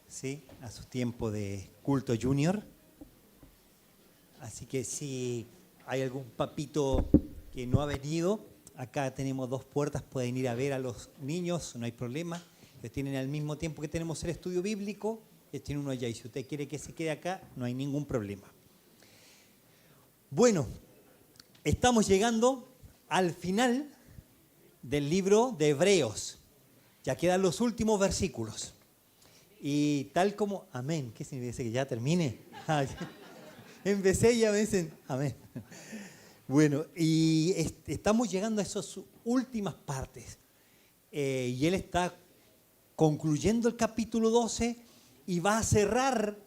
¿sí? A su tiempo de culto junior. Así que si hay algún papito que no ha venido, acá tenemos 2 puertas, pueden ir a ver a los niños, no hay problema. Ellos tienen al mismo tiempo que tenemos el estudio bíblico, ellos tienen uno allá. Y si usted quiere que se quede acá, no hay ningún problema. Bueno, estamos llegando al final del libro de Hebreos. Ya quedan los últimos versículos. Y tal como, amén, ¿qué significa que ya termine? Empecé y ya me dicen, amén. Bueno, y estamos llegando a esas últimas partes. Y él está concluyendo el capítulo 12 y va a cerrar,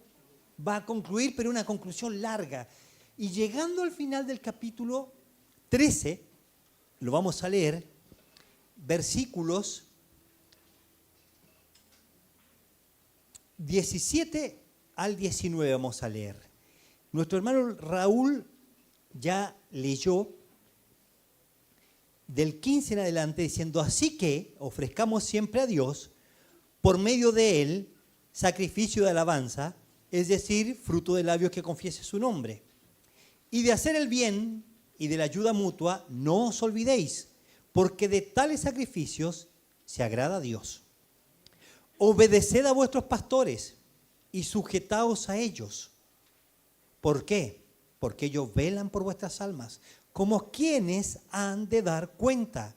va a concluir, pero una conclusión larga. Y llegando al final del capítulo 13, lo vamos a leer, versículos 17 al 19 vamos a leer. Nuestro hermano Raúl ya leyó del 15 en adelante diciendo, así que ofrezcamos siempre a Dios, por medio de Él, sacrificio de alabanza, es decir, fruto de labios que confiese su nombre. Y de hacer el bien y de la ayuda mutua, no os olvidéis, porque de tales sacrificios se agrada a Dios. Obedeced a vuestros pastores y sujetaos a ellos. ¿Por qué? Porque ellos velan por vuestras almas, como quienes han de dar cuenta.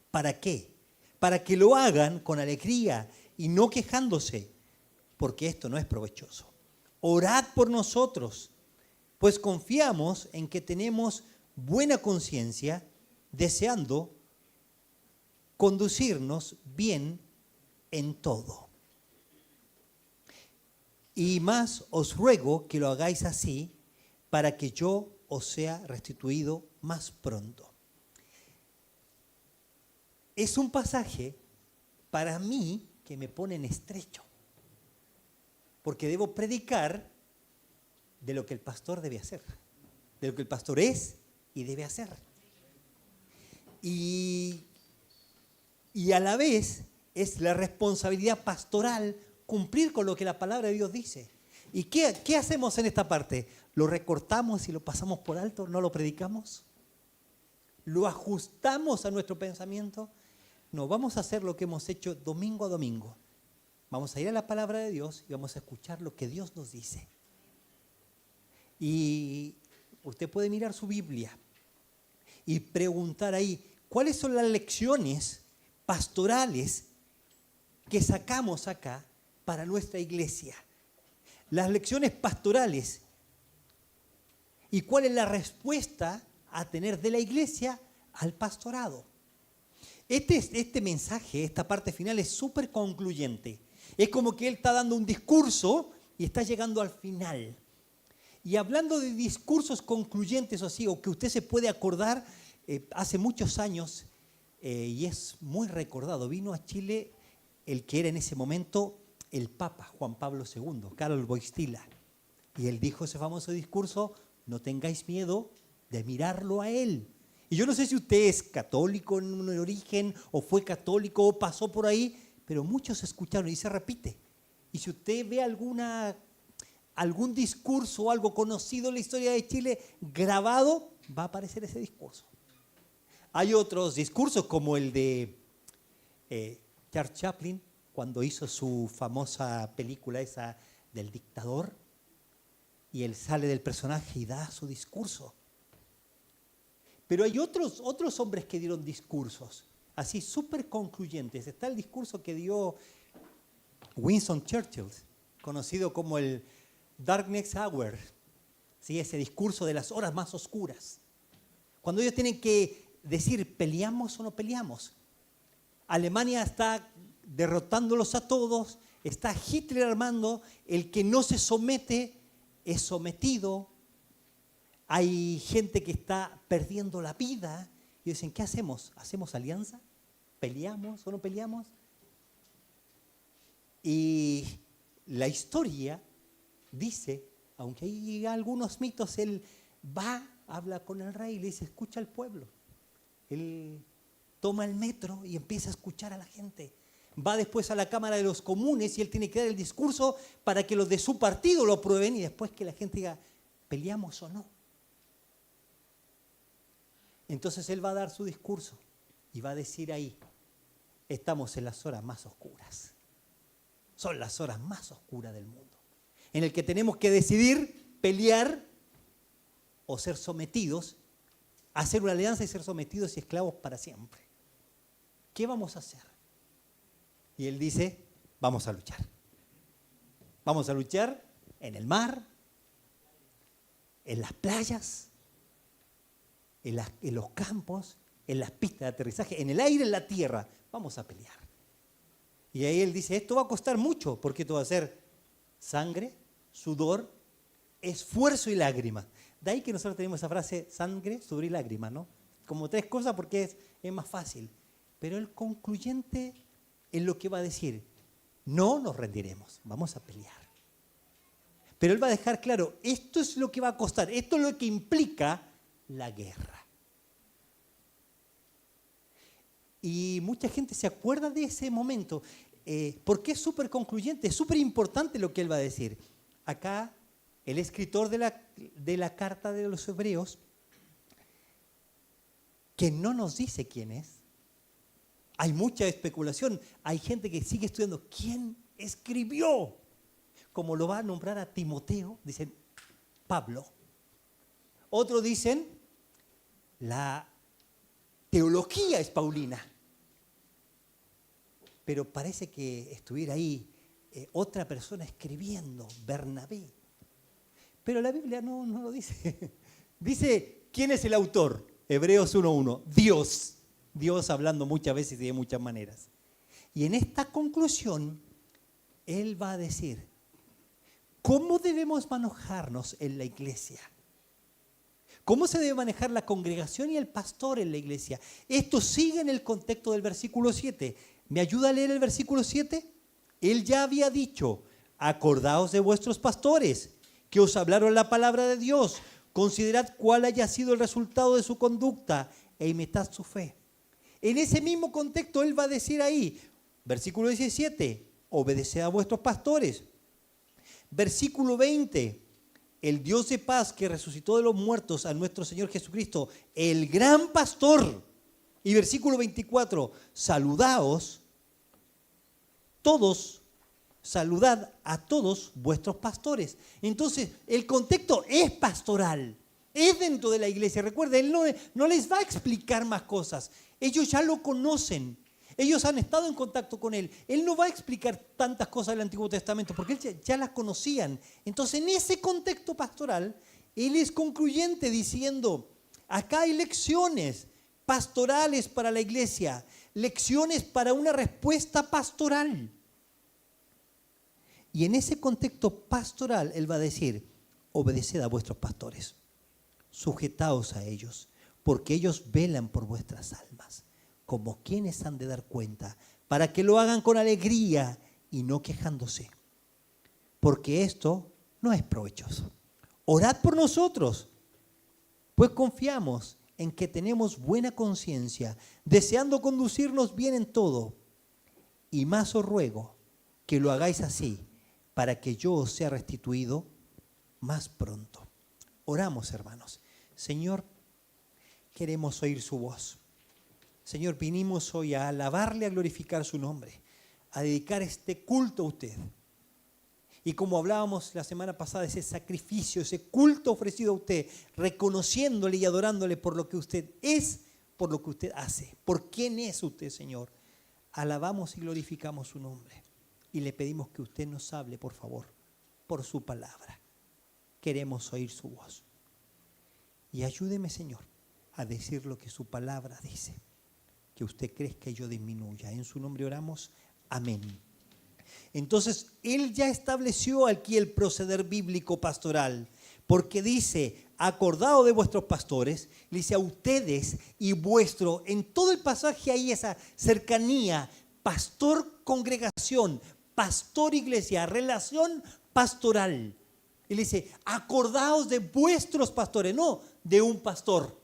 ¿Para qué? Para que lo hagan con alegría y no quejándose, porque esto no es provechoso. Orad por nosotros, pues confiamos en que tenemos buena conciencia, deseando conducirnos bien en todo. Y más os ruego que lo hagáis así, para que yo os sea restituido más pronto. Es un pasaje para mí que me pone en estrecho, porque debo predicar de lo que el pastor debe hacer, de lo que el pastor es y debe hacer. Y a la vez es la responsabilidad pastoral cumplir con lo que la palabra de Dios dice. ¿Y qué hacemos en esta parte? ¿Lo recortamos y lo pasamos por alto? ¿No lo predicamos? ¿Lo ajustamos a nuestro pensamiento? No, vamos a hacer lo que hemos hecho domingo a domingo. Vamos a ir a la palabra de Dios y vamos a escuchar lo que Dios nos dice. Y usted puede mirar su Biblia y preguntar ahí, ¿cuáles son las lecciones pastorales que sacamos acá para nuestra iglesia? Las lecciones pastorales. ¿Y cuál es la respuesta a tener de la iglesia al pastorado? Este mensaje, esta parte final es súper concluyente. Es como que él está dando un discurso y está llegando al final. Y hablando de discursos concluyentes o así, o que usted se puede acordar, hace muchos años, y es muy recordado, vino a Chile el que era en ese momento el Papa Juan Pablo II, Karol Wojtyla. Y él dijo ese famoso discurso, no tengáis miedo de mirarlo a él. Y yo no sé si usted es católico en un origen, o fue católico, o pasó por ahí, pero muchos escucharon y se repite. Y si usted ve algún discurso o algo conocido en la historia de Chile grabado, va a aparecer ese discurso. Hay otros discursos como el de Charles Chaplin, cuando hizo su famosa película esa del dictador, y él sale del personaje y da su discurso. Pero hay otros hombres que dieron discursos así súper concluyentes. Está el discurso que dio Winston Churchill, conocido como el Darkness Hour, ¿sí? Ese discurso de las horas más oscuras. Cuando ellos tienen que decir, ¿peleamos o no peleamos? Alemania está derrotándolos a todos, está Hitler armando, el que no se somete es sometido, hay gente que está perdiendo la vida, y dicen, ¿qué hacemos? ¿Hacemos alianza? ¿Peleamos o no peleamos? Y la historia dice, aunque hay algunos mitos, él va, habla con el rey y le dice, escucha al pueblo. Él toma el metro y empieza a escuchar a la gente. va después a la Cámara de los Comunes y él tiene que dar el discurso para que los de su partido lo aprueben y después que la gente diga, ¿peleamos o no? Entonces él va a dar su discurso y va a decir ahí, estamos en las horas más oscuras. Son las horas más oscuras del mundo, en el que tenemos que decidir pelear o ser sometidos, hacer una alianza y ser sometidos y esclavos para siempre. ¿Qué vamos a hacer? Y él dice, vamos a luchar. Vamos a luchar en el mar, en las playas, en los campos, en las pistas de aterrizaje, en el aire, en la tierra. Vamos a pelear. Y ahí él dice, esto va a costar mucho, porque esto va a ser sangre, sudor, esfuerzo y lágrima. De ahí que nosotros tenemos esa frase, sangre, sudor y lágrima, ¿no? Como tres cosas porque es más fácil. Pero el concluyente es lo que va a decir, no nos rendiremos, vamos a pelear. Pero él va a dejar claro, esto es lo que va a costar, esto es lo que implica la guerra. Y mucha gente se acuerda de ese momento, porque es súper concluyente, es súper importante lo que él va a decir. Acá, el escritor de la carta de los Hebreos, que no nos dice quién es, hay mucha especulación, hay gente que sigue estudiando quién escribió, como lo va a nombrar a Timoteo, dicen Pablo. Otros dicen la teología es Paulina. Pero parece que estuviera ahí otra persona escribiendo, Bernabé. Pero la Biblia no lo dice. Dice, ¿quién es el autor? Hebreos 1:1, Dios. Dios hablando muchas veces y de muchas maneras. Y en esta conclusión, él va a decir, ¿cómo debemos manejarnos en la iglesia? ¿Cómo se debe manejar la congregación y el pastor en la iglesia? Esto sigue en el contexto del versículo 7. ¿Me ayuda a leer el versículo 7? Él ya había dicho, acordaos de vuestros pastores, que os hablaron la palabra de Dios. Considerad cuál haya sido el resultado de su conducta e imitad su fe. En ese mismo contexto él va a decir ahí, versículo 17, obedeced a vuestros pastores. Versículo 20, el Dios de paz que resucitó de los muertos a nuestro Señor Jesucristo, el gran pastor. Y versículo 24, saludaos todos, saludad a todos vuestros pastores. Entonces, el contexto es pastoral, es dentro de la iglesia. Recuerden, él no les va a explicar más cosas. Ellos ya lo conocen. Ellos han estado en contacto con él. Él no va a explicar tantas cosas del Antiguo Testamento porque él ya las conocían. Entonces, en ese contexto pastoral, él es concluyente diciendo, acá hay lecciones pastorales para la iglesia, lecciones para una respuesta pastoral. Y en ese contexto pastoral, él va a decir, obedeced a vuestros pastores, sujetaos a ellos, porque ellos velan por vuestras almas, como quienes han de dar cuenta, para que lo hagan con alegría y no quejándose, porque esto no es provechoso. Orad por nosotros, pues confiamos en que tenemos buena conciencia, deseando conducirnos bien en todo. Y más os ruego que lo hagáis así, para que yo os sea restituido más pronto. Oramos, hermanos. Señor, queremos oír su voz. Señor, vinimos hoy a alabarle, a glorificar su nombre, a dedicar este culto a usted. Y como hablábamos la semana pasada, ese sacrificio, ese culto ofrecido a usted, reconociéndole y adorándole por lo que usted es, por lo que usted hace, por quién es usted, Señor. Alabamos y glorificamos su nombre. Y le pedimos que usted nos hable, por favor, por su palabra. Queremos oír su voz. Y ayúdeme, Señor, a decir lo que su palabra dice. Que usted crezca y yo disminuya. En su nombre oramos. Amén. Entonces, él ya estableció aquí el proceder bíblico pastoral, porque dice, acordado de vuestros pastores, le dice a ustedes y vuestro, en todo el pasaje hay esa cercanía, pastor-congregación, pastor-iglesia, relación pastoral. Él dice, acordaos de vuestros pastores, no de un pastor.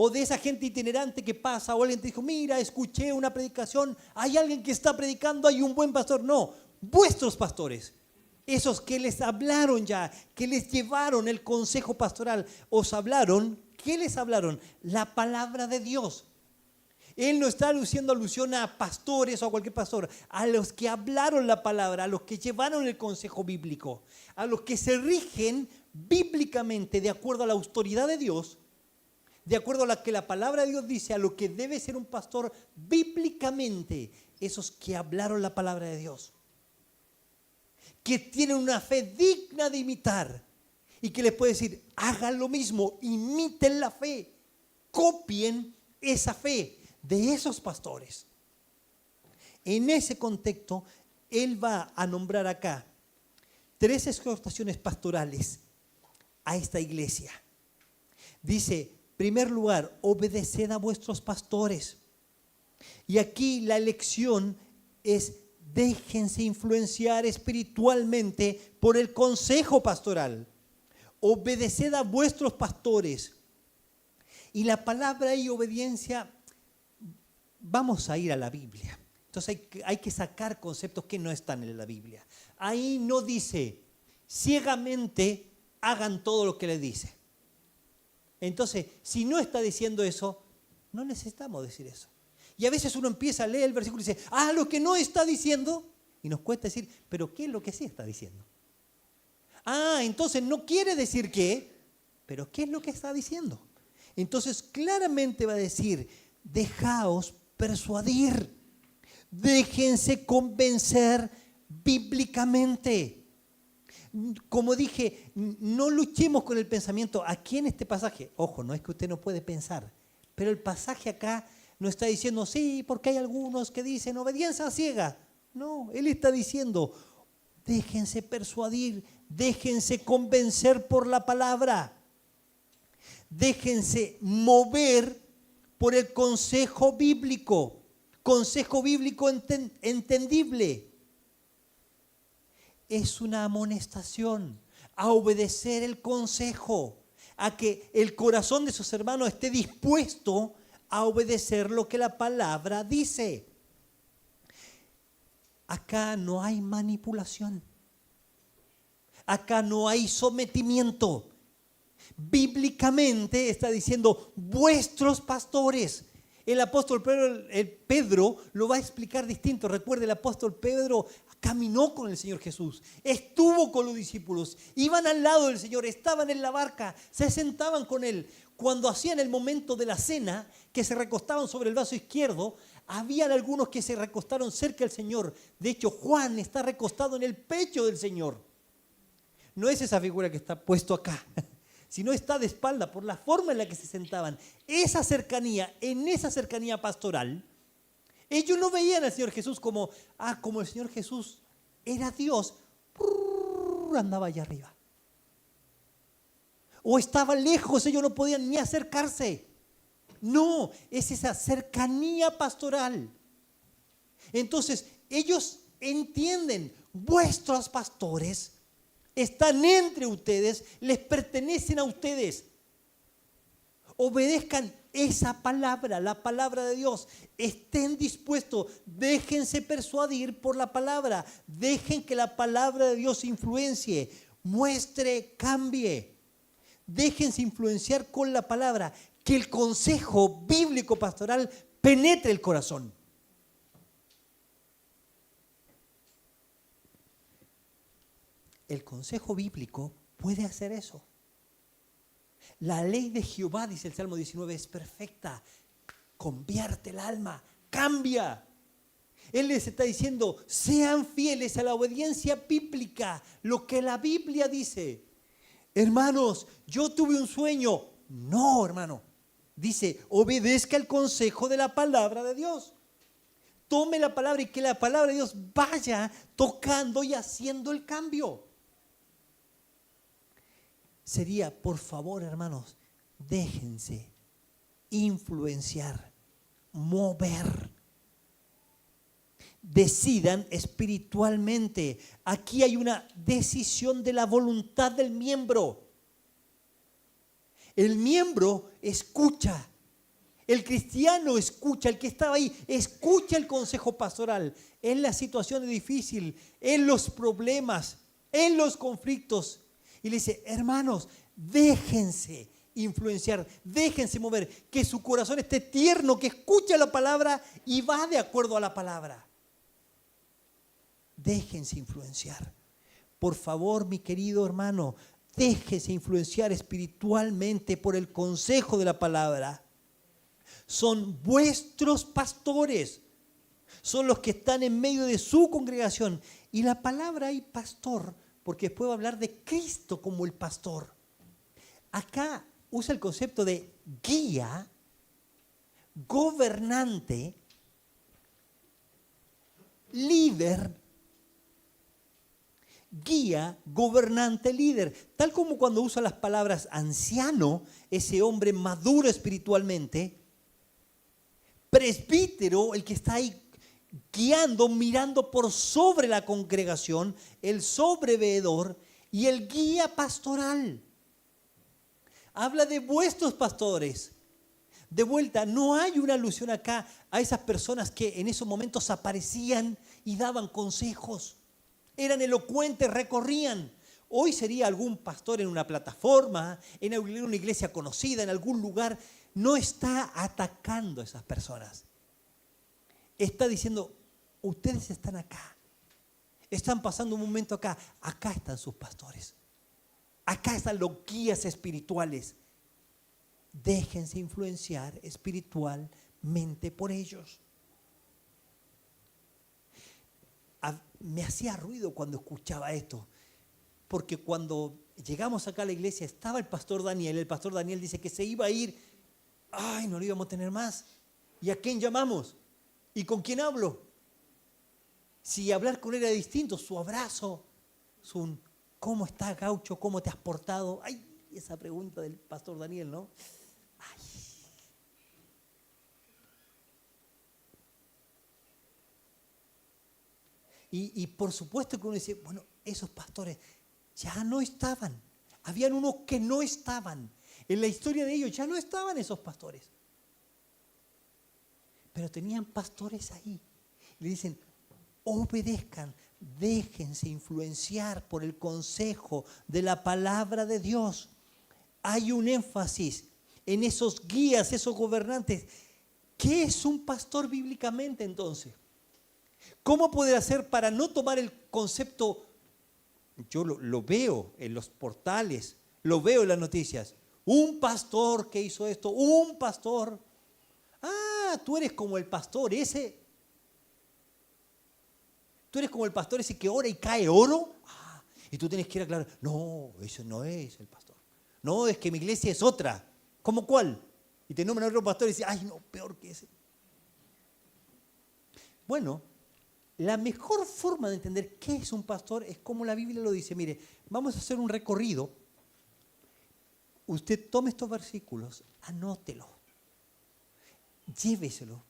o de esa gente itinerante que pasa, o alguien te dijo, mira, escuché una predicación, hay alguien que está predicando, hay un buen pastor. No, vuestros pastores, esos que les hablaron ya, que les llevaron el consejo pastoral, os hablaron, ¿qué les hablaron? La palabra de Dios. Él no está haciendo alusión a pastores o a cualquier pastor, a los que hablaron la palabra, a los que llevaron el consejo bíblico, a los que se rigen bíblicamente de acuerdo a la autoridad de Dios, de acuerdo a lo que la palabra de Dios dice, a lo que debe ser un pastor bíblicamente, esos que hablaron la palabra de Dios, que tienen una fe digna de imitar y que les puede decir, hagan lo mismo, imiten la fe, copien esa fe de esos pastores. En ese contexto, él va a nombrar acá 3 exhortaciones pastorales a esta iglesia. Dice, en primer lugar, obedeced a vuestros pastores. Y aquí la lección es, déjense influenciar espiritualmente por el consejo pastoral. Obedeced a vuestros pastores. Y la palabra y obediencia, vamos a ir a la Biblia. Entonces hay que sacar conceptos que no están en la Biblia. Ahí no dice, ciegamente hagan todo lo que le dice. Entonces, si no está diciendo eso, no necesitamos decir eso. Y a veces uno empieza a leer el versículo y dice, lo que no está diciendo, y nos cuesta decir, pero ¿qué es lo que sí está diciendo? Entonces no quiere decir qué, pero ¿qué es lo que está diciendo? Entonces claramente va a decir, dejaos persuadir, déjense convencer bíblicamente. Como dije, no luchemos con el pensamiento. Aquí en este pasaje, ojo, no es que usted no puede pensar, pero el pasaje acá no está diciendo, sí, porque hay algunos que dicen obediencia ciega. No, él está diciendo, déjense persuadir, déjense convencer por la palabra, déjense mover por el consejo bíblico entendible. Es una amonestación a obedecer el consejo, a que el corazón de sus hermanos esté dispuesto a obedecer lo que la palabra dice. Acá no hay manipulación. Acá no hay sometimiento. Bíblicamente está diciendo vuestros pastores. El apóstol Pedro lo va a explicar distinto. Recuerde, el apóstol Pedro caminó con el Señor Jesús, estuvo con los discípulos, iban al lado del Señor, estaban en la barca, se sentaban con Él. Cuando hacían el momento de la cena, que se recostaban sobre el brazo izquierdo, habían algunos que se recostaron cerca del Señor. De hecho, Juan está recostado en el pecho del Señor. No es esa figura que está puesto acá, sino está de espalda por la forma en la que se sentaban. Esa cercanía, en esa cercanía pastoral, ellos no veían al Señor Jesús como el Señor Jesús era Dios, andaba allá arriba. O estaba lejos, ellos no podían ni acercarse. No, es esa cercanía pastoral. Entonces, ellos entienden, vuestros pastores están entre ustedes, les pertenecen a ustedes. Obedezcan esa palabra, la palabra de Dios. Estén dispuestos, déjense persuadir por la palabra. Dejen que la palabra de Dios influencie, muestre, cambie. Déjense influenciar con la palabra. Que el consejo bíblico pastoral penetre el corazón. El consejo bíblico puede hacer eso. La ley de Jehová, dice el Salmo 19, es perfecta. Convierte el alma, cambia. Él les está diciendo, sean fieles a la obediencia bíblica, lo que la Biblia dice. Hermanos, yo tuve un sueño. No, hermano. Dice, obedezca el consejo de la palabra de Dios. Tome la palabra y que la palabra de Dios vaya tocando y haciendo el cambio. Sería, por favor, hermanos, déjense influenciar, mover. Decidan espiritualmente. Aquí hay una decisión de la voluntad del miembro. El miembro escucha El cristiano escucha, el que estaba ahí, escucha el consejo pastoral en la situación difícil, en los problemas, en los conflictos. Y le dice, hermanos, déjense influenciar, déjense mover, que su corazón esté tierno, que escuche la palabra y va de acuerdo a la palabra. Déjense influenciar. Por favor, mi querido hermano, déjese influenciar espiritualmente por el consejo de la palabra. Son vuestros pastores, son los que están en medio de su congregación. Y la palabra ahí, pastor, porque después va a hablar de Cristo como el pastor. Acá usa el concepto de guía, gobernante, líder. Guía, gobernante, líder. Tal como cuando usa las palabras anciano, ese hombre maduro espiritualmente, presbítero, el que está ahí guiando, mirando por sobre la congregación, el sobreveedor, y el guía pastoral. Habla de vuestros pastores. De vuelta, no hay una alusión acá a esas personas que en esos momentos aparecían y daban consejos. Eran elocuentes, recorrían. Hoy sería algún pastor en una plataforma, en una iglesia conocida, en algún lugar. No está atacando a esas personas. Está diciendo, ustedes están acá. Están pasando un momento acá. Acá están sus pastores. Acá están los guías espirituales. Déjense influenciar espiritualmente por ellos. Me hacía ruido cuando escuchaba esto, porque cuando llegamos acá a la iglesia estaba el pastor Daniel dice que se iba a ir, ay, no lo íbamos a tener más. ¿Y a quién llamamos? ¿Y con quién hablo? Si hablar con él era distinto, su abrazo, ¿cómo estás, gaucho? ¿Cómo te has portado? Ay, esa pregunta del pastor Daniel, ¿no? Ay. Y por supuesto que uno dice, bueno, esos pastores ya no estaban. Habían unos que no estaban. En la historia de ellos ya no estaban esos pastores. Pero tenían pastores ahí. Le dicen, obedezcan, déjense influenciar por el consejo de la palabra de Dios. Hay un énfasis en esos guías, esos gobernantes. ¿Qué es un pastor bíblicamente entonces? ¿Cómo poder hacer para no tomar el concepto? Yo lo veo en los portales, lo veo en las noticias. Un pastor que hizo esto, un pastor. Ah, tú eres como el pastor ese. Tú eres como el pastor ese que ora y cae oro. Ah, y tú tienes que ir a aclarar. No, eso no es el pastor. No, es que mi iglesia es otra. ¿Cómo cuál? Y te nombran otro pastor y dices, ay, no, peor que ese. Bueno, la mejor forma de entender qué es un pastor es como la Biblia lo dice. Mire, vamos a hacer un recorrido. Usted tome estos versículos, anótelo, lléveselo,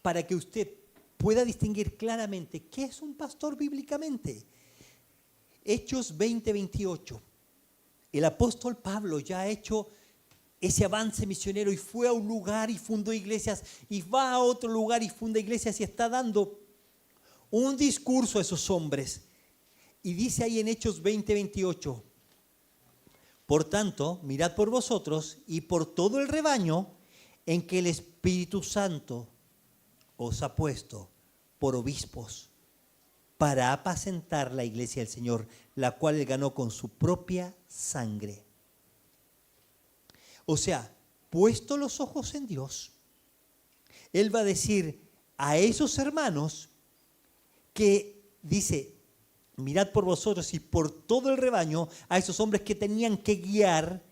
para que usted pueda distinguir claramente qué es un pastor bíblicamente. Hechos 20:28. El apóstol Pablo ya ha hecho ese avance misionero y fue a un lugar y fundó iglesias y va a otro lugar y funda iglesias y está dando un discurso a esos hombres. Y dice ahí en Hechos 20:28, por tanto, mirad por vosotros y por todo el rebaño en que el Espíritu Santo os ha puesto por obispos para apacentar la iglesia del Señor, la cual él ganó con su propia sangre. O sea, puesto los ojos en Dios, él va a decir a esos hermanos que dice, mirad por vosotros y por todo el rebaño, a esos hombres que tenían que guiar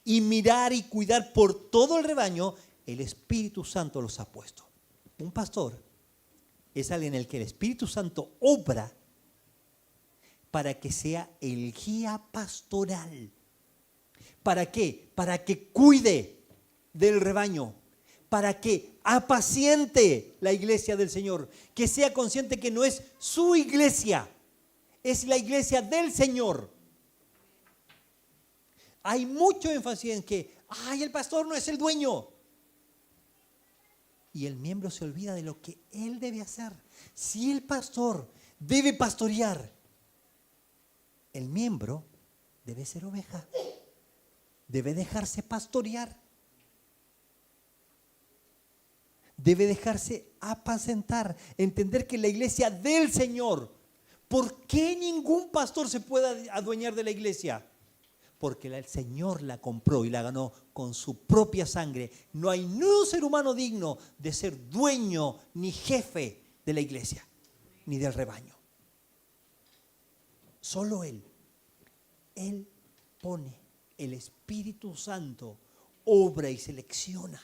y mirar y cuidar por todo el rebaño, el Espíritu Santo los ha puesto. Un pastor es alguien en el que el Espíritu Santo obra para que sea el guía pastoral. ¿Para qué? Para que cuide del rebaño, para que apaciente la iglesia del Señor, que sea consciente que no es su iglesia, es la iglesia del Señor. Hay mucho énfasis en que, ay, el pastor no es el dueño. y el miembro se olvida de lo que él debe hacer. Si el pastor debe pastorear, el miembro debe ser oveja, debe dejarse pastorear, debe dejarse apacentar, entender que la iglesia del Señor. ¿Por qué ningún pastor se puede adueñar de la iglesia? Porque el Señor la compró y la ganó con su propia sangre. No hay ni un ser humano digno de ser dueño ni jefe de la iglesia, ni del rebaño. Solo Él. Él pone, el Espíritu Santo obra y selecciona.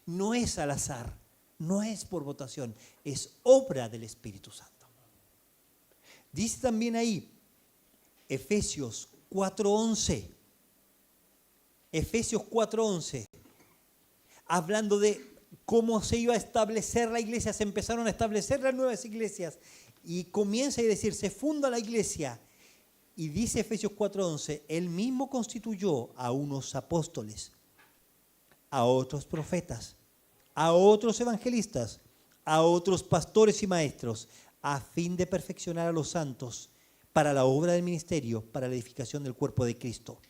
No es al azar, no es por votación, es obra del Espíritu Santo. Dice también ahí, Efesios 4:11. Efesios 4:11. Hablando de cómo se iba a establecer la iglesia, se empezaron a establecer las nuevas iglesias y comienza a decir, se funda la iglesia. Y dice Efesios 4:11, Él mismo constituyó a unos apóstoles, a otros profetas, a otros evangelistas, a otros pastores y maestros, a fin de perfeccionar a los santos para la obra del ministerio, para la edificación del cuerpo de Cristo.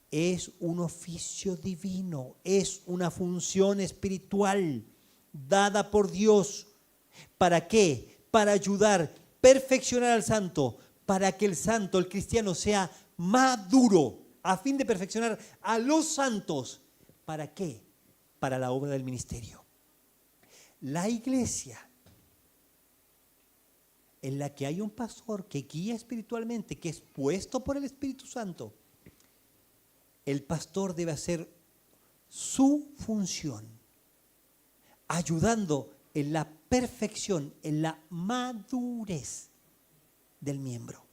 Es un oficio divino, es una función espiritual dada por Dios. ¿Para qué? Para ayudar, perfeccionar al santo, para que el santo, el cristiano, sea maduro, a fin de perfeccionar a los santos. ¿Para qué? Para la obra del ministerio. La iglesia en la que hay un pastor que guía espiritualmente, que es puesto por el Espíritu Santo, el pastor debe hacer su función, ayudando en la perfección, en la madurez del miembro,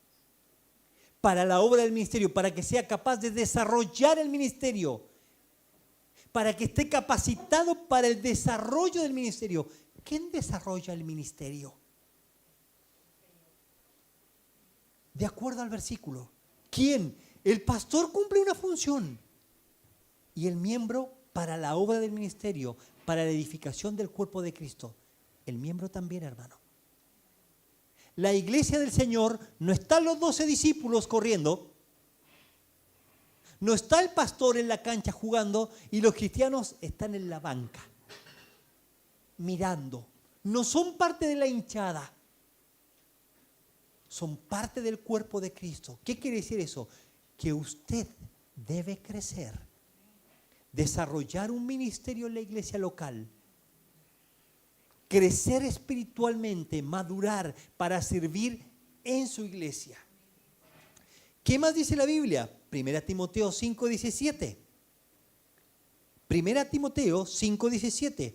para la obra del ministerio, para que sea capaz de desarrollar el ministerio, para que esté capacitado para el desarrollo del ministerio. ¿Quién desarrolla el ministerio? De acuerdo al versículo. ¿Quién? El pastor cumple una función y el miembro para la obra del ministerio, para la edificación del cuerpo de Cristo. El miembro también, hermano. La iglesia del Señor no están los 12 discípulos corriendo, no está el pastor en la cancha jugando y los cristianos están en la banca, mirando. No son parte de la hinchada, son parte del cuerpo de Cristo. ¿Qué quiere decir eso? Que usted debe crecer, desarrollar un ministerio en la iglesia local, crecer espiritualmente, madurar para servir en su iglesia. ¿Qué más dice la Biblia? 1 Timoteo 5:17. 1 Timoteo 5:17.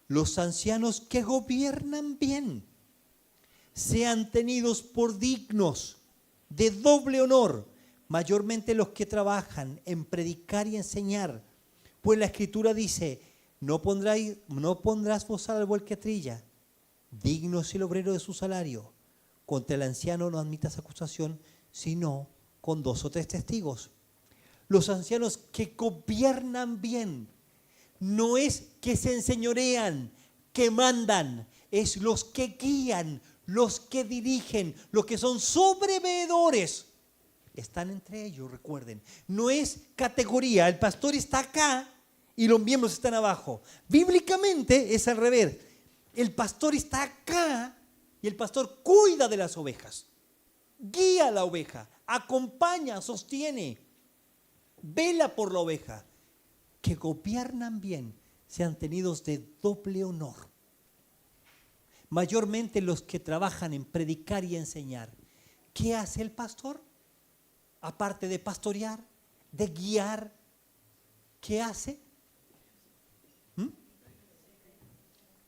Los ancianos que gobiernan bien sean tenidos por dignos de doble honor, mayormente los que trabajan en predicar y enseñar. Pues la Escritura dice, no pondrás bozal al buey que trilla, digno es el obrero de su salario. Contra el anciano no admitas acusación, sino con 2 o 3 testigos. Los ancianos que gobiernan bien, no es que se enseñorean, que mandan, es los que guían, los que dirigen, los que son sobreveedores. Están entre ellos, recuerden. No es categoría, el pastor está acá y los miembros están abajo. Bíblicamente es al revés. El pastor está acá y el pastor cuida de las ovejas. Guía a la oveja, acompaña, sostiene, vela por la oveja. Que gobiernan bien, sean tenidos de doble honor. Mayormente los que trabajan en predicar y enseñar. ¿Qué hace el pastor? Aparte de pastorear, de guiar, ¿qué hace?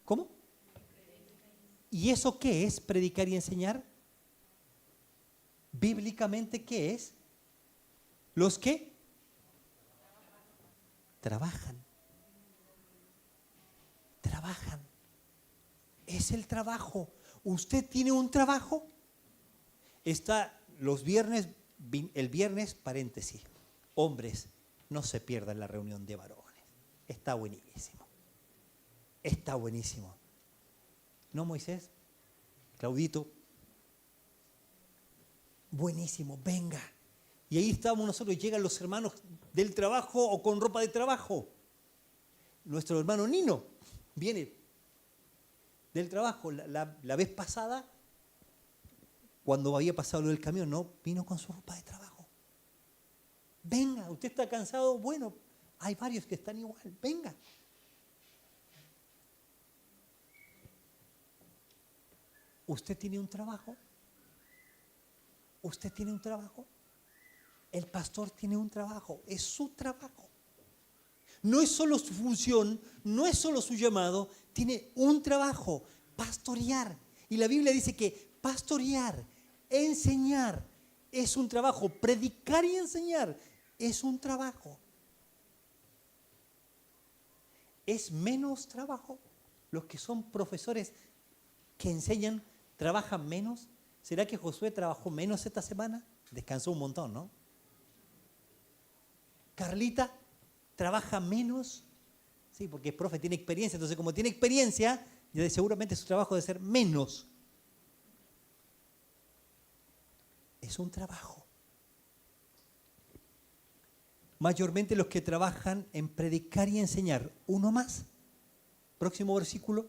¿Cómo? ¿Y eso qué es, predicar y enseñar? Bíblicamente, ¿qué es? Los que trabajan. Trabajan. Es el trabajo. ¿Usted tiene un trabajo? Está los viernes, el viernes, paréntesis, hombres, no se pierdan la reunión de varones. está buenísimo. Está buenísimo. ¿No, Moisés? Claudito. Buenísimo, venga. Y ahí estábamos nosotros, llegan los hermanos del trabajo o con ropa de trabajo. Nuestro hermano Nino viene del trabajo. La vez pasada, cuando había pasado lo del camión, no, vino con su ropa de trabajo. Venga, usted está cansado, bueno, hay varios que están igual, venga. ¿Usted tiene un trabajo? ¿Usted tiene un trabajo? El pastor tiene un trabajo, es su trabajo. No es solo su función, no es solo su llamado, tiene un trabajo, pastorear. Y la Biblia dice que pastorear, enseñar, es un trabajo. Predicar y enseñar es un trabajo. ¿Es menos trabajo? Los que son profesores que enseñan, ¿trabajan menos? ¿Será que Josué trabajó menos esta semana? Descansó un montón, ¿no? Carlita trabaja menos, sí, porque es profe, tiene experiencia, entonces como tiene experiencia, seguramente su trabajo debe ser menos. Es un trabajo. Mayormente los que trabajan en predicar y enseñar. Uno más. Próximo versículo.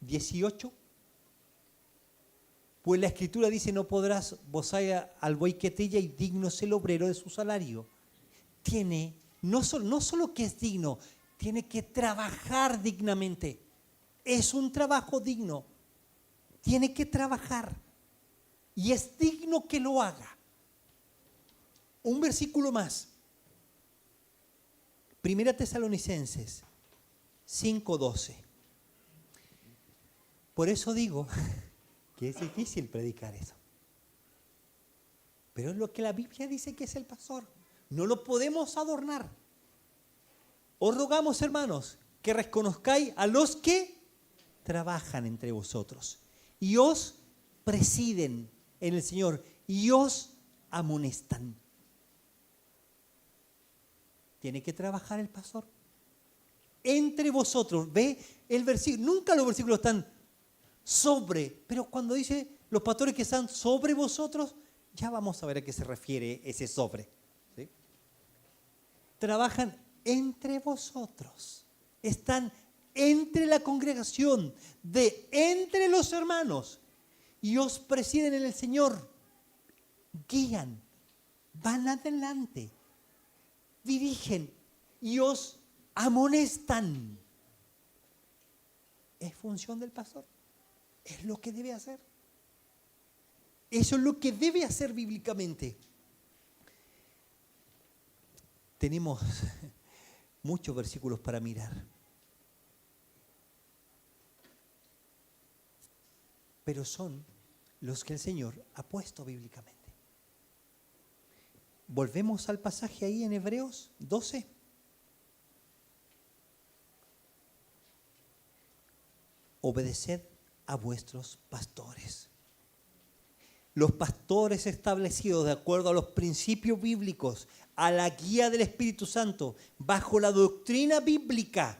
18. Pues la Escritura dice, no podrás bozar al buey que trilla y digno es el obrero de su salario. Tiene, no solo que es digno, tiene que trabajar dignamente. Es un trabajo digno. Tiene que trabajar. Y es digno que lo haga. Un versículo más. Primera Tesalonicenses 5:12. Por eso digo que es difícil predicar eso. Pero es lo que la Biblia dice que es el pastor. No lo podemos adornar. Os rogamos, hermanos, que reconozcáis a los que trabajan entre vosotros y os presiden en el Señor y os amonestan. Tiene que trabajar el pastor. Entre vosotros, ve el versículo, nunca los versículos están sobre, pero cuando dice los pastores que están sobre vosotros, ya vamos a ver a qué se refiere ese sobre. ¿Sí? Trabajan entre vosotros, están entre la congregación, entre los hermanos, y os presiden en el Señor, guían, van adelante, dirigen y os amonestan. Es función del pastor. Es lo que debe hacer. Eso es lo que debe hacer bíblicamente. Tenemos muchos versículos para mirar. Pero son los que el Señor ha puesto bíblicamente. Volvemos al pasaje ahí en Hebreos 12. Obedeced a vuestros pastores. Los pastores establecidos de acuerdo a los principios bíblicos, a la guía del Espíritu Santo, bajo la doctrina bíblica,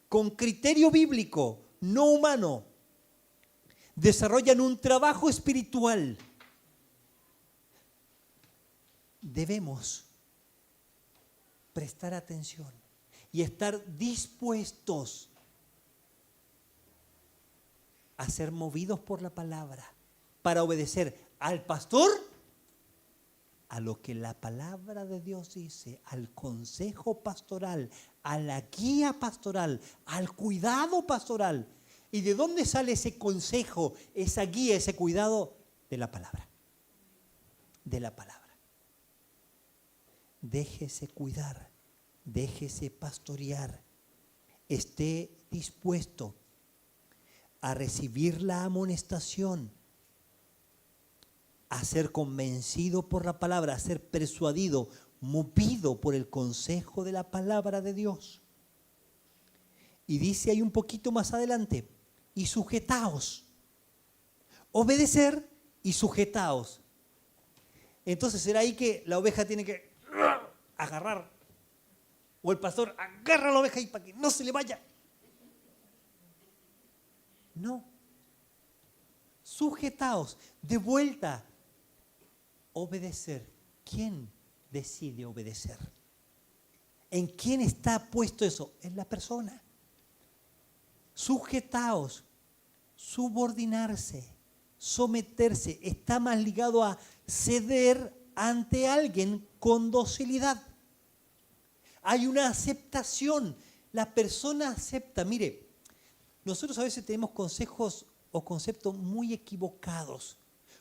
con criterio bíblico, no humano, desarrollan un trabajo espiritual. Debemos prestar atención y estar dispuestos a ser movidos por la palabra para obedecer al pastor, a lo que la palabra de Dios dice, al consejo pastoral, a la guía pastoral, al cuidado pastoral. ¿Y de dónde sale ese consejo, esa guía, ese cuidado? De la palabra. De la palabra. Déjese cuidar, déjese pastorear, esté dispuesto a recibir la amonestación, a ser convencido por la palabra, a ser persuadido, movido por el consejo de la palabra de Dios. Y dice ahí un poquito más adelante, y sujetaos, obedecer y sujetaos. Entonces será ahí que la oveja tiene que agarrar O el pastor agarra a la oveja y para que no se le vaya. No. Sujetaos, de vuelta. Obedecer. ¿Quién decide obedecer? ¿En quién está puesto eso? En la persona. Sujetaos, subordinarse, someterse, está más ligado a ceder ante alguien con docilidad. Hay una aceptación. La persona acepta. Mire, nosotros a veces tenemos consejos o conceptos muy equivocados.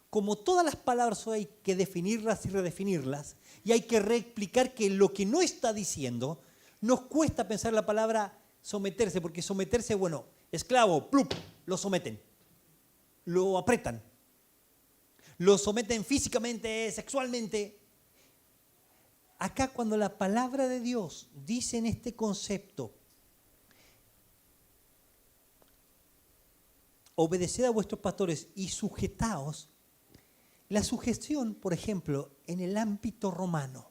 Como todas las palabras hay que definirlas y redefinirlas, y hay que reexplicar que lo que no está diciendo, nos cuesta pensar la palabra someterse, porque someterse, bueno, esclavo, plup, lo someten, lo apretan, lo someten físicamente, sexualmente. Acá cuando la palabra de Dios dice en este concepto, obedeced a vuestros pastores y sujetaos, la sujeción, por ejemplo, en el ámbito romano,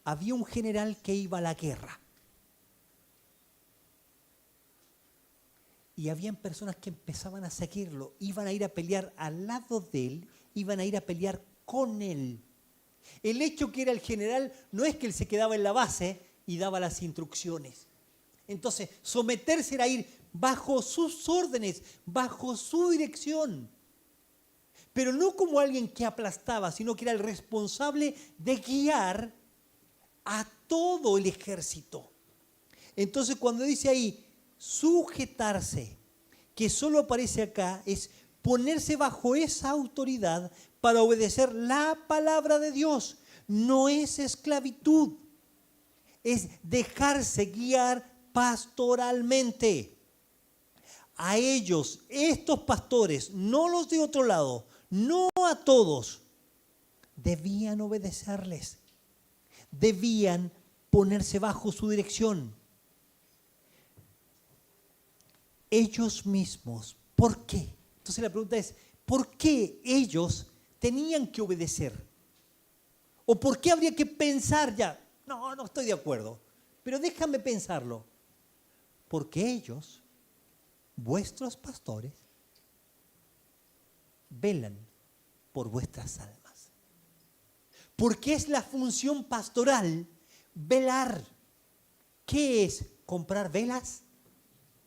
había un general que iba a la guerra. Y habían personas que empezaban a seguirlo, iban a ir a pelear al lado de él, iban a ir a pelear con él. El hecho que era el general no es que él se quedaba en la base y daba las instrucciones. Entonces, someterse era ir bajo sus órdenes, bajo su dirección. Pero no como alguien que aplastaba, sino que era el responsable de guiar a todo el ejército. Entonces, cuando dice ahí, sujetarse, que solo aparece acá, es ponerse bajo esa autoridad para obedecer la palabra de Dios. No es esclavitud, es dejarse guiar pastoralmente. A ellos, estos pastores, no los de otro lado, no a todos, debían obedecerles, debían ponerse bajo su dirección. Ellos mismos, ¿por qué? Entonces la pregunta es, ¿por qué ellos tenían que obedecer? ¿O por qué habría que pensar ya? No estoy de acuerdo, pero déjame pensarlo. Porque ellos, vuestros pastores, velan por vuestras almas. Porque es la función pastoral velar. ¿Qué es? ¿Comprar velas?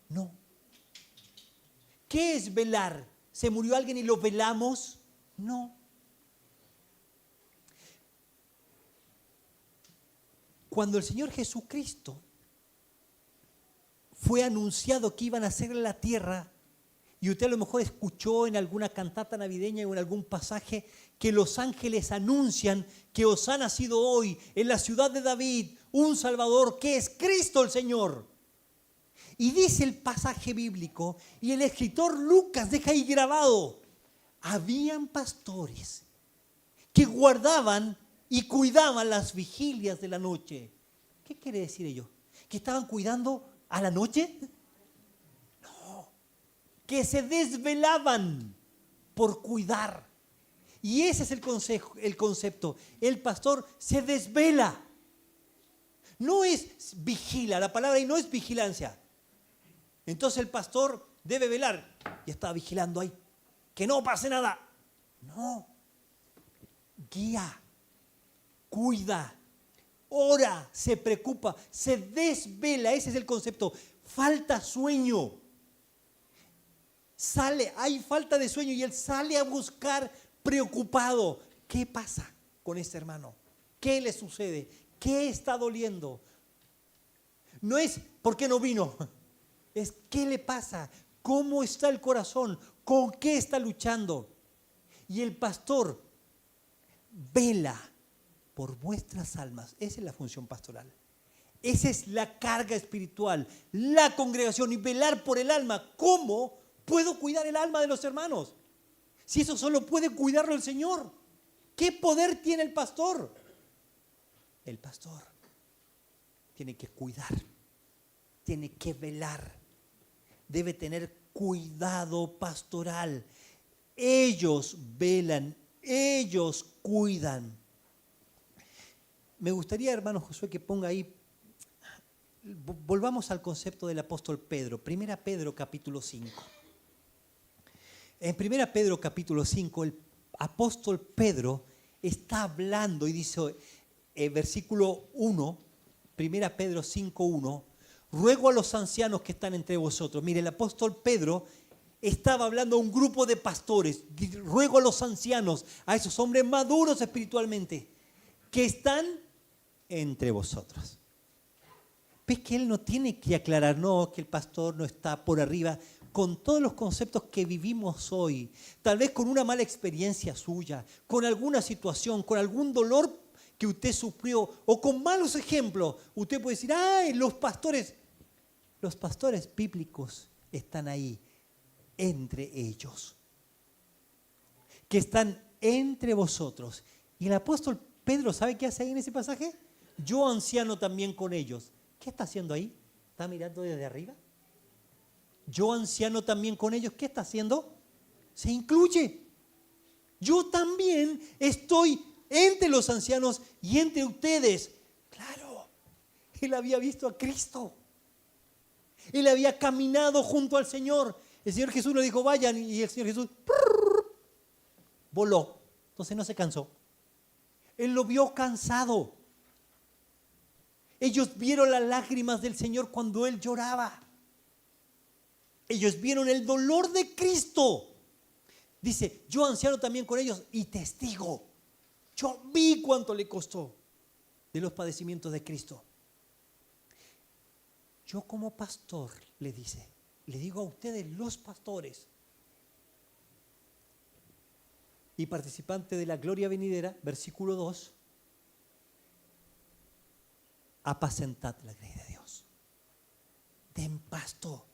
No. ¿Qué es velar? ¿Se murió alguien y lo velamos? No. Cuando el Señor Jesucristo fue anunciado que iban a hacer en la tierra, y usted a lo mejor escuchó en alguna cantata navideña o en algún pasaje que los ángeles anuncian que os ha nacido hoy en la ciudad de David un Salvador que es Cristo el Señor. Y dice el pasaje bíblico, y el escritor Lucas deja ahí grabado, habían pastores que guardaban y cuidaban las vigilias de la noche. ¿Qué quiere decir ello? ¿Que estaban cuidando a la noche? No, que se desvelaban por cuidar. Y ese es el concepto. El pastor se desvela. No es vigila, la palabra ahí no es vigilancia. Entonces el pastor debe velar. Y está vigilando ahí. Que no pase nada. No. Guía. Cuida. Ora. Se preocupa. Se desvela. Ese es el concepto. Falta sueño. Hay falta de sueño y él sale a buscar preocupado. ¿Qué pasa con este hermano? ¿Qué le sucede? ¿Qué está doliendo? No es ¿por qué no vino? Es ¿qué le pasa? ¿Cómo está el corazón? ¿Con qué está luchando? Y el pastor vela por vuestras almas. Esa es la función pastoral. Esa es la carga espiritual, la congregación y velar por el alma. ¿Cómo puedo cuidar el alma de los hermanos? Si eso solo puede cuidarlo el Señor. ¿Qué poder tiene el pastor? El pastor tiene que cuidar, tiene que velar. Debe tener cuidado pastoral. Ellos velan, ellos cuidan. Me gustaría, hermano Josué, que ponga ahí volvamos al concepto del apóstol Pedro. 1 Pedro capítulo 5. En 1 Pedro capítulo 5, el apóstol Pedro está hablando y dice, versículo 1, 1 Pedro 5:1, ruego a los ancianos que están entre vosotros. Mire, el apóstol Pedro estaba hablando a un grupo de pastores. Ruego a los ancianos, a esos hombres maduros espiritualmente, que están entre vosotros. ¿Ves que él no tiene que aclarar, no, que el pastor no está por arriba? Con todos los conceptos que vivimos hoy, tal vez con una mala experiencia suya, con alguna situación, con algún dolor que usted sufrió o con malos ejemplos, usted puede decir, ¡ay, los pastores bíblicos están ahí, entre ellos, que están entre vosotros! Y el apóstol Pedro, ¿sabe qué hace ahí en ese pasaje? Yo anciano también con ellos. ¿Qué está haciendo ahí? ¿Está mirando desde arriba? Yo anciano también con ellos. ¿Qué está haciendo? Se incluye. Yo también estoy entre los ancianos y entre ustedes. Claro, él había visto a Cristo. Él había caminado junto al Señor. El Señor Jesús le dijo, vayan, y el Señor Jesús voló. Entonces no se cansó. Él lo vio cansado. Ellos vieron las lágrimas del Señor cuando Él lloraba. Ellos vieron el dolor de Cristo. Dice, yo anciano también con ellos y testigo. Yo vi cuánto le costó de los padecimientos de Cristo. Yo como pastor, le dice, le digo a ustedes, los pastores y participantes de la gloria venidera, versículo 2, apacentad la grey de Dios. Den pasto.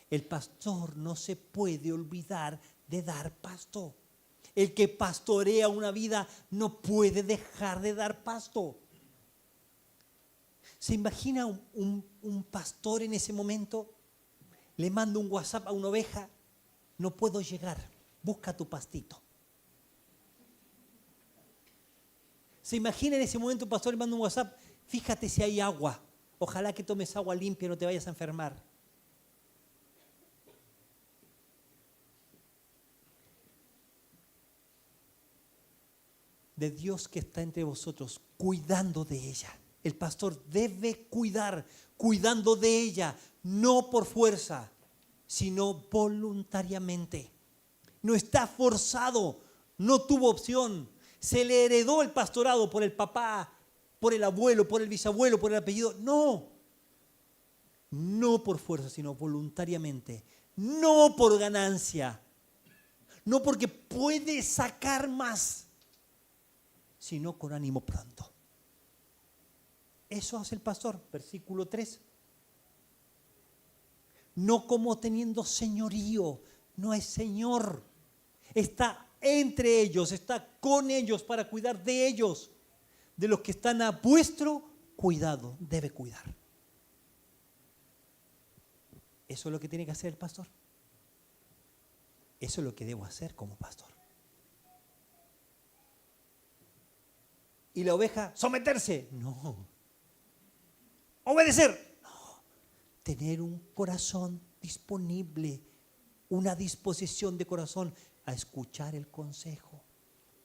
El pastor no se puede olvidar de dar pasto. El que pastorea una vida no puede dejar de dar pasto. ¿Se imagina un pastor en ese momento? Le manda un WhatsApp a una oveja, no puedo llegar, busca tu pastito. ¿Se imagina en ese momento un pastor le manda un WhatsApp? Fíjate si hay agua, ojalá que tomes agua limpia, no te vayas a enfermar. De Dios que está entre vosotros, cuidando de ella. El pastor debe cuidar, cuidando de ella, no por fuerza, sino voluntariamente. No está forzado, no tuvo opción. Se le heredó el pastorado por el papá, por el abuelo, por el bisabuelo, por el apellido. No, no por fuerza, sino voluntariamente. No por ganancia, no porque puede sacar más, sino con ánimo pronto. Eso hace el pastor, versículo 3. No como teniendo señorío, no es señor. Está entre ellos, está con ellos para cuidar de ellos, de los que están a vuestro cuidado, debe cuidar. Eso es lo que tiene que hacer el pastor. Eso es lo que debo hacer como pastor. ¿Y la oveja someterse? No. ¿Obedecer? No. Tener un corazón disponible, una disposición de corazón a escuchar el consejo,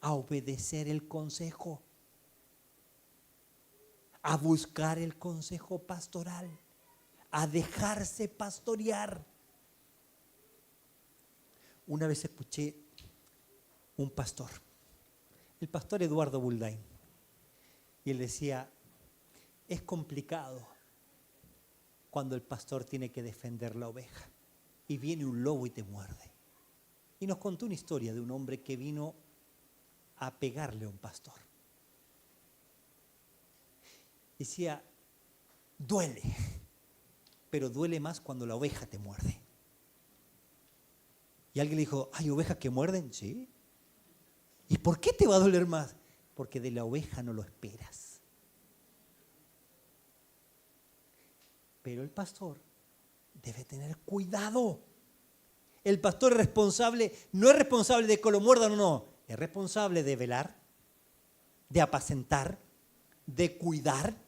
a obedecer el consejo, a buscar el consejo pastoral, a dejarse pastorear. Una vez escuché un pastor, el pastor Eduardo Buldain, y él decía, es complicado cuando el pastor tiene que defender la oveja y viene un lobo y te muerde. Y nos contó una historia de un hombre que vino a pegarle a un pastor. Decía, duele, pero duele más cuando la oveja te muerde. Y alguien le dijo, ¿hay ovejas que muerden? Sí. ¿Y por qué te va a doler más? Porque de la oveja no lo esperas. Pero el pastor debe tener cuidado. El pastor es responsable, no es responsable de que lo muerdan o no, es responsable de velar, de apacentar, de cuidar.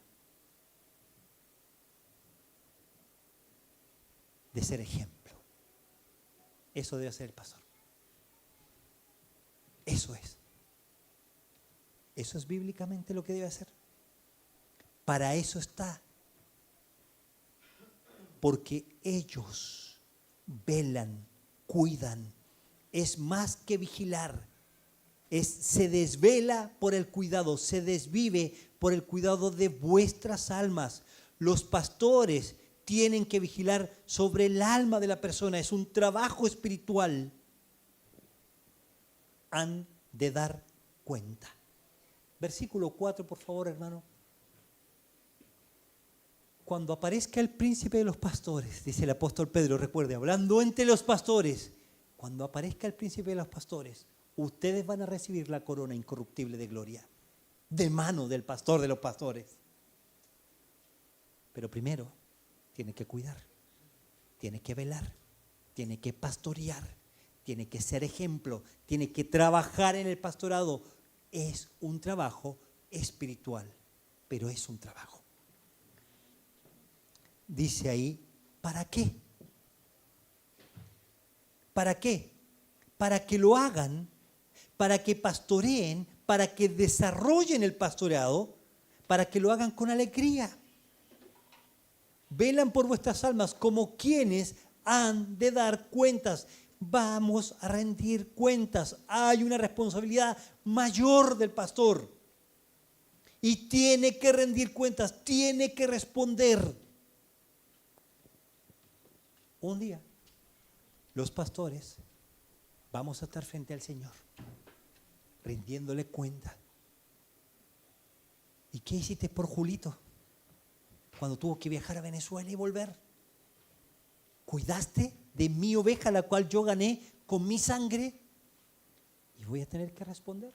de ser ejemplo. Eso debe ser el pastor. Eso es. Eso es bíblicamente lo que debe hacer. Para eso está. Porque ellos velan, cuidan. Es más que vigilar. Se desvela por el cuidado, se desvive por el cuidado de vuestras almas. Los pastores tienen que vigilar sobre el alma de la persona. Es un trabajo espiritual. Han de dar cuenta. Versículo 4, por favor, hermano. Cuando aparezca el príncipe de los pastores, dice el apóstol Pedro, recuerde, hablando entre los pastores, cuando aparezca el príncipe de los pastores, ustedes van a recibir la corona incorruptible de gloria, de mano del pastor de los pastores. Pero primero, tiene que cuidar, tiene que velar, tiene que pastorear, tiene que ser ejemplo, tiene que trabajar en el pastorado. Es un trabajo espiritual, pero es un trabajo. Dice ahí, ¿para qué? ¿Para qué? Para que lo hagan, para que pastoreen, para que desarrollen el pastoreado, para que lo hagan con alegría. Velan por vuestras almas como quienes han de dar cuentas. Vamos a rendir cuentas. Hay una responsabilidad mayor del pastor. Y tiene que rendir cuentas, tiene que responder. Un día, los pastores vamos a estar frente al Señor, rindiéndole cuenta. ¿Y qué hiciste por Julito cuando tuvo que viajar a Venezuela y volver? ¿Cuidaste de mi oveja, la cual yo gané con mi sangre? Y voy a tener que responder.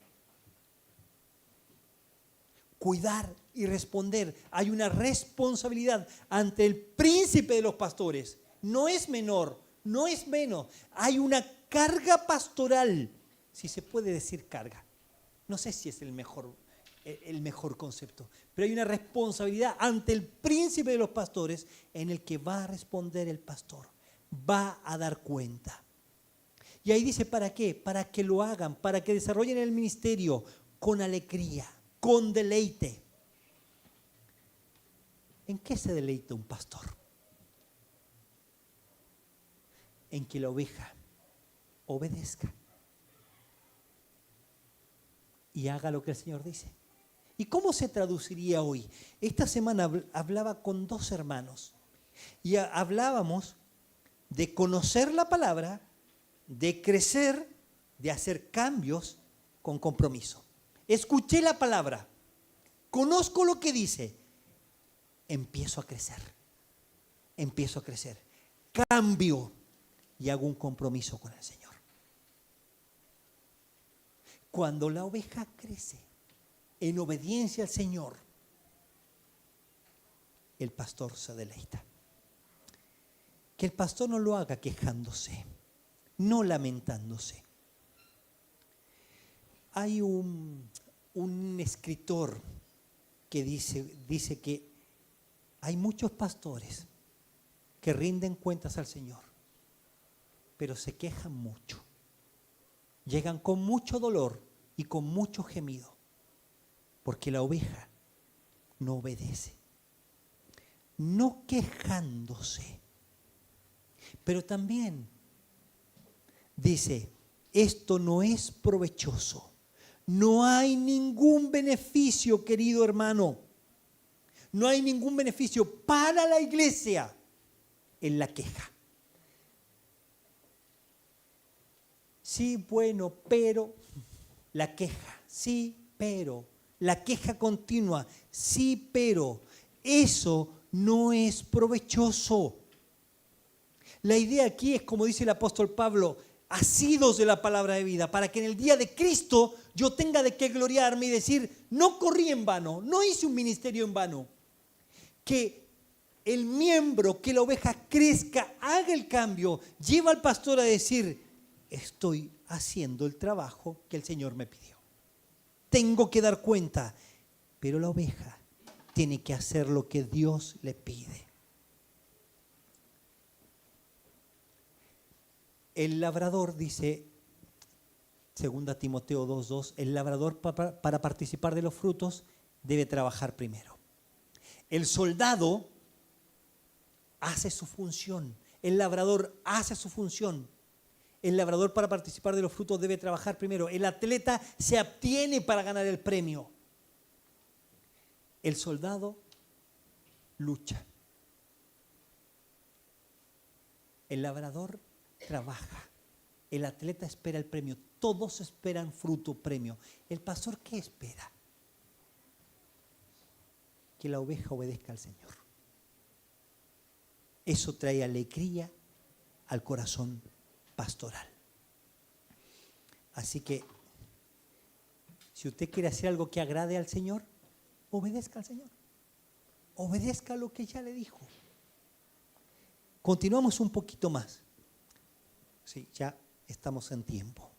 Cuidar y responder. Hay una responsabilidad ante el príncipe de los pastores. No es menor, no es menos. Hay una carga pastoral, si se puede decir carga. No sé si es el mejor concepto, pero hay una responsabilidad ante el príncipe de los pastores en el que va a responder el pastor, va a dar cuenta. Y ahí dice, ¿para qué? Para que lo hagan, para que desarrollen el ministerio con alegría, con deleite. ¿En qué se deleita un pastor? En que la oveja obedezca y haga lo que el Señor dice. ¿Y cómo se traduciría hoy? Esta semana hablaba con dos hermanos y hablábamos de conocer la palabra, de crecer, de hacer cambios con compromiso. Escuché la palabra, conozco lo que dice, empiezo a crecer, cambio y hago un compromiso con el Señor. Cuando la oveja crece en obediencia al Señor, el pastor se deleita. Que el pastor no lo haga quejándose, no lamentándose. Hay un escritor que dice que hay muchos pastores que rinden cuentas al Señor, pero se quejan mucho. Llegan con mucho dolor y con mucho gemido, porque la oveja no obedece. No quejándose, pero también dice, esto no es provechoso. No hay ningún beneficio, querido hermano. No hay ningún beneficio para la iglesia en la queja. Sí, bueno, pero la queja, sí, pero la queja continua, sí, pero eso no es provechoso. La idea aquí es, como dice el apóstol Pablo, asidos de la palabra de vida, para que en el día de Cristo yo tenga de qué gloriarme y decir, no corrí en vano, no hice un ministerio en vano. Que el miembro, que la oveja crezca, haga el cambio, lleva al pastor a decir, estoy haciendo el trabajo que el Señor me pidió. Tengo que dar cuenta, pero la oveja tiene que hacer lo que Dios le pide. El labrador, dice 2 Timoteo 2:2, el labrador para participar de los frutos debe trabajar primero. El soldado hace su función, el labrador hace su función. El labrador para participar de los frutos debe trabajar primero. El atleta se abstiene para ganar el premio. El soldado lucha. El labrador trabaja. El atleta espera el premio. Todos esperan fruto, premio. ¿El pastor qué espera? Que la oveja obedezca al Señor. Eso trae alegría al corazón pastoral. Así que, si usted quiere hacer algo que agrade al Señor, obedezca al Señor. Obedezca lo que ya le dijo. Continuamos un poquito más. Sí, ya estamos en tiempo.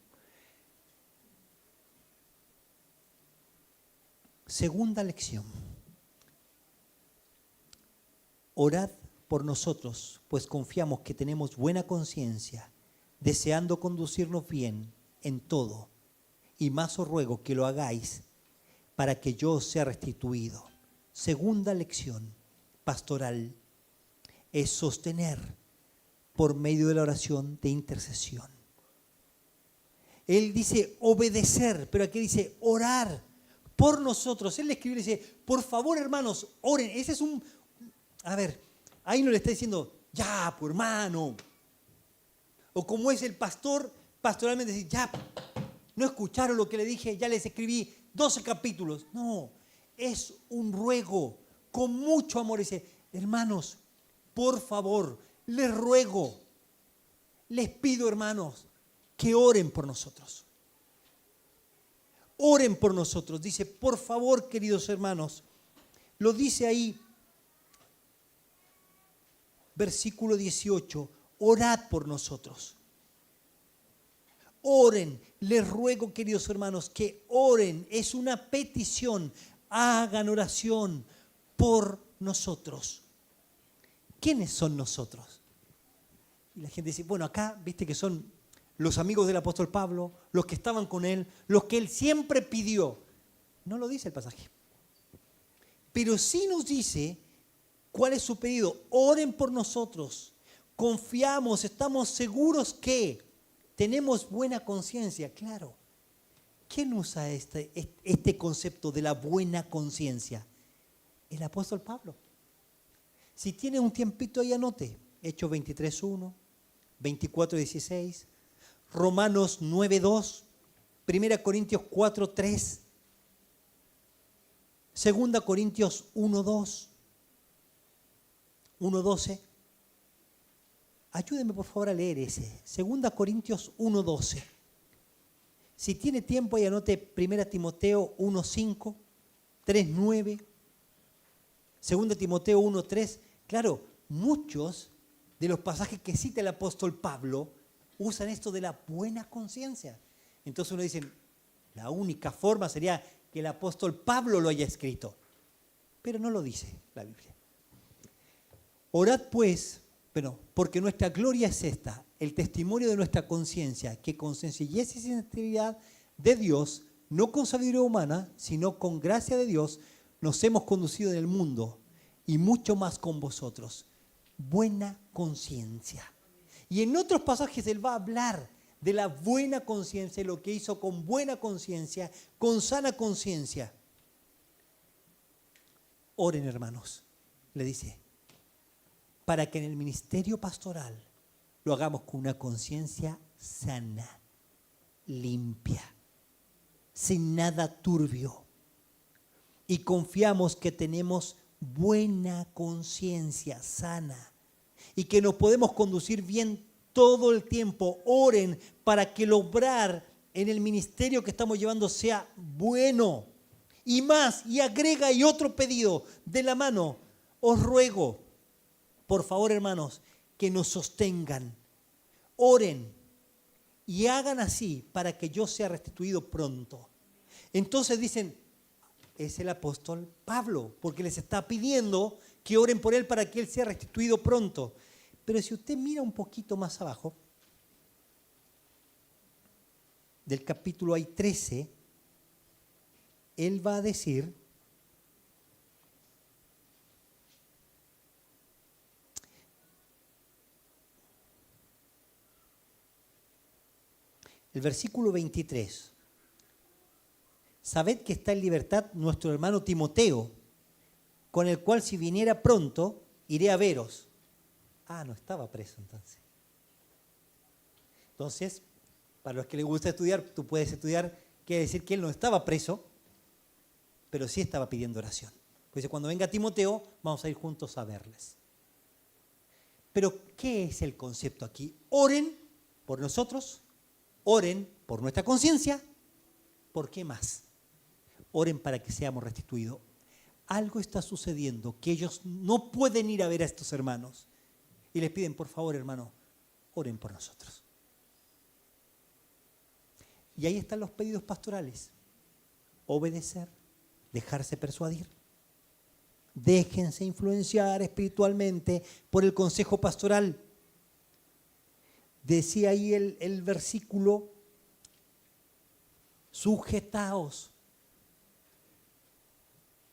Segunda lección. Orad por nosotros, pues confiamos que tenemos buena conciencia, deseando conducirnos bien en todo. Y más os ruego que lo hagáis para que yo sea restituido. Segunda lección pastoral es sostener por medio de la oración de intercesión. Él dice obedecer, pero aquí dice orar por nosotros. Él le escribe y dice, por favor hermanos, oren. Ese es ahí no le está diciendo, ya, pues hermano. O como es el pastor, pastoralmente decir, ya, no escucharon lo que le dije, ya les escribí 12 capítulos. No, es un ruego con mucho amor. Dice, hermanos, por favor, les ruego, les pido, hermanos, que oren por nosotros. Oren por nosotros. Dice, por favor, queridos hermanos. Lo dice ahí, versículo 18, orad por nosotros. Oren, les ruego, queridos hermanos, que oren. Es una petición. Hagan oración por nosotros. ¿Quiénes son nosotros? Y la gente dice, bueno, acá, viste que son los amigos del apóstol Pablo, los que estaban con él, los que él siempre pidió. No lo dice el pasaje. Pero sí nos dice cuál es su pedido. Oren por nosotros. Confiamos, estamos seguros que tenemos buena conciencia. Claro. ¿Quién usa este concepto de la buena conciencia? El apóstol Pablo. Si tiene un tiempito ahí, anote. Hechos 23:1, 24:16, Romanos 9:2, 1 Corintios 4:3, 2 Corintios 1:2, 1:12. Ayúdenme por favor a leer ese. 2 Corintios 1:12. Si tiene tiempo ahí, anote 1 Timoteo 1:5, 3:9, 2 Timoteo 1:3. Claro, muchos de los pasajes que cita el apóstol Pablo usan esto de la buena conciencia. Entonces uno dice, la única forma sería que el apóstol Pablo lo haya escrito. Pero no lo dice la Biblia. Orad pues, porque nuestra gloria es esta, el testimonio de nuestra conciencia, que con sencillez y sinceridad de Dios, no con sabiduría humana, sino con gracia de Dios, nos hemos conducido en el mundo, y mucho más con vosotros. Buena conciencia. Y en otros pasajes él va a hablar de la buena conciencia, lo que hizo con buena conciencia, con sana conciencia. Oren, hermanos, le dice, para que en el ministerio pastoral lo hagamos con una conciencia sana, limpia, sin nada turbio. Y confiamos que tenemos buena conciencia sana y que nos podemos conducir bien todo el tiempo. Oren para que el obrar en el ministerio que estamos llevando sea bueno. Y más, y agrega y otro pedido de la mano. Os ruego, por favor, hermanos, que nos sostengan. Oren y hagan así para que yo sea restituido pronto. Entonces dicen, es el apóstol Pablo, porque les está pidiendo que oren por él para que él sea restituido pronto. Pero si usted mira un poquito más abajo, del capítulo 13, él va a decir, el versículo 23, sabed que está en libertad nuestro hermano Timoteo, con el cual si viniera pronto, iré a veros. No estaba preso entonces. Entonces, para los que les gusta estudiar, tú puedes estudiar, quiere decir que él no estaba preso, pero sí estaba pidiendo oración. Pues cuando venga Timoteo, vamos a ir juntos a verles. Pero, ¿qué es el concepto aquí? Oren por nosotros, oren por nuestra conciencia. ¿Por qué más? Oren para que seamos restituidos. Algo está sucediendo que ellos no pueden ir a ver a estos hermanos. Y les piden, por favor, hermano, oren por nosotros. Y ahí están los pedidos pastorales. Obedecer, dejarse persuadir. Déjense influenciar espiritualmente por el consejo pastoral. Decía ahí el versículo, sujetaos.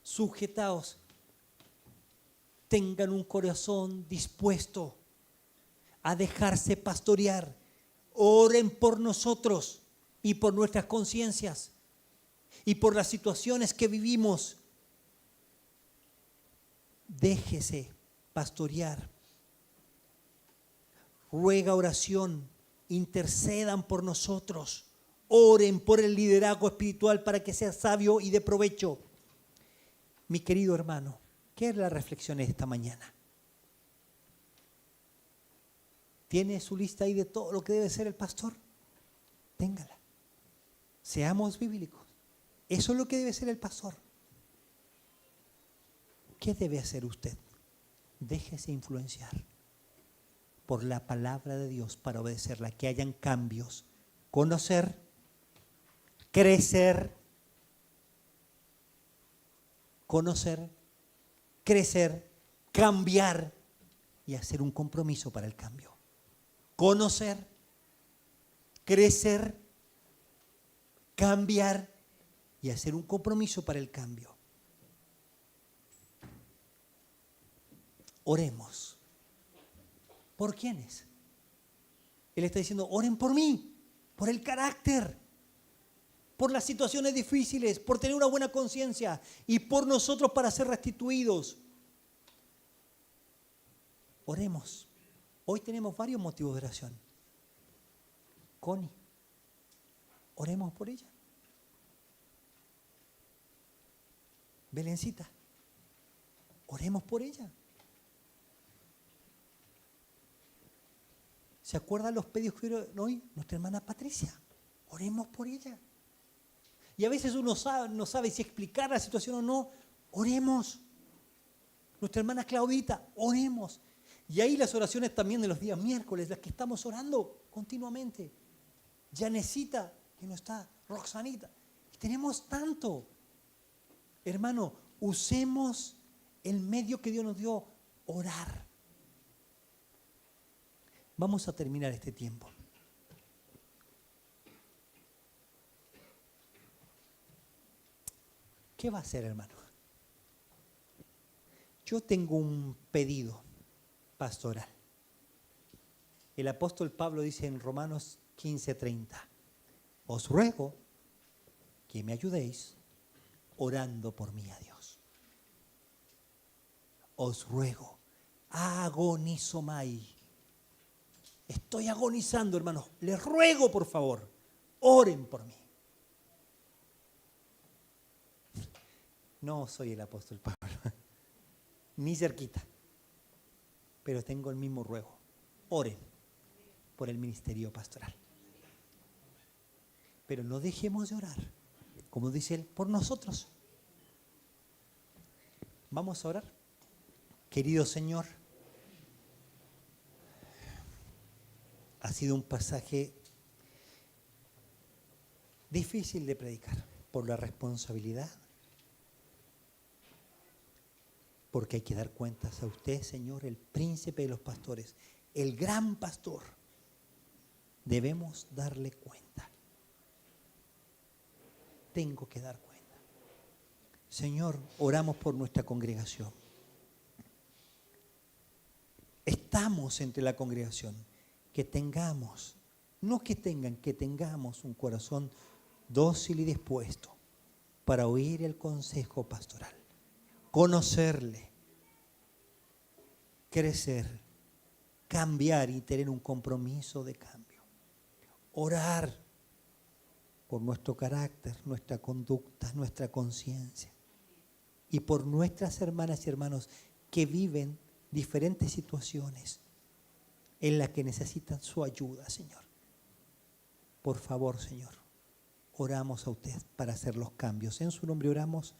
Sujetaos. Tengan un corazón dispuesto a dejarse pastorear. Oren por nosotros y por nuestras conciencias y por las situaciones que vivimos. Déjese pastorear. Ruega oración, intercedan por nosotros, oren por el liderazgo espiritual para que sea sabio y de provecho. Mi querido hermano, ¿qué es la reflexión de esta mañana? ¿Tiene su lista ahí de todo lo que debe ser el pastor? Téngala. Seamos bíblicos. Eso es lo que debe ser el pastor. ¿Qué debe hacer usted? Déjese influenciar por la palabra de Dios para obedecerla, que hayan cambios, conocer, crecer, cambiar y hacer un compromiso para el cambio. Conocer, crecer, cambiar y hacer un compromiso para el cambio. Oremos. ¿Por quiénes? Él está diciendo, oren por mí, por el carácter, por las situaciones difíciles, por tener una buena conciencia y por nosotros para ser restituidos. Oremos. Hoy tenemos varios motivos de oración. Connie, oremos por ella. Belencita, oremos por ella. ¿Se acuerdan los pedidos que hubieron hoy? Nuestra hermana Patricia. Oremos por ella. Y a veces uno no sabe si explicar la situación o no. Oremos. Nuestra hermana Claudita, oremos. Y ahí las oraciones también de los días miércoles, las que estamos orando continuamente. Janesita, que no está, Roxanita. Y tenemos tanto. Hermano, usemos el medio que Dios nos dio, orar. Vamos a terminar este tiempo. ¿Qué va a hacer, hermano? Yo tengo un pedido pastoral. El apóstol Pablo dice en Romanos 15:30, os ruego que me ayudéis orando por mí a Dios. Os ruego, agonizomai. Estoy agonizando, hermanos. Les ruego, por favor, oren por mí. No soy el apóstol Pablo, ni cerquita, pero tengo el mismo ruego. Oren por el ministerio pastoral. Pero no dejemos de orar, como dice él, por nosotros. Vamos a orar. Querido Señor, ha sido un pasaje difícil de predicar por la responsabilidad, porque hay que dar cuentas a usted, Señor, el príncipe de los pastores, el gran pastor. Debemos darle cuenta. tengo que dar cuenta. Señor, oramos por nuestra congregación. Estamos entre la congregación. Que tengamos, no que tengan, que tengamos un corazón dócil y dispuesto para oír el consejo pastoral, conocerle, crecer, cambiar y tener un compromiso de cambio. Orar por nuestro carácter, nuestra conducta, nuestra conciencia y por nuestras hermanas y hermanos que viven diferentes situaciones en las que necesitan su ayuda, Señor. Por favor, Señor, oramos a usted para hacer los cambios. En su nombre oramos.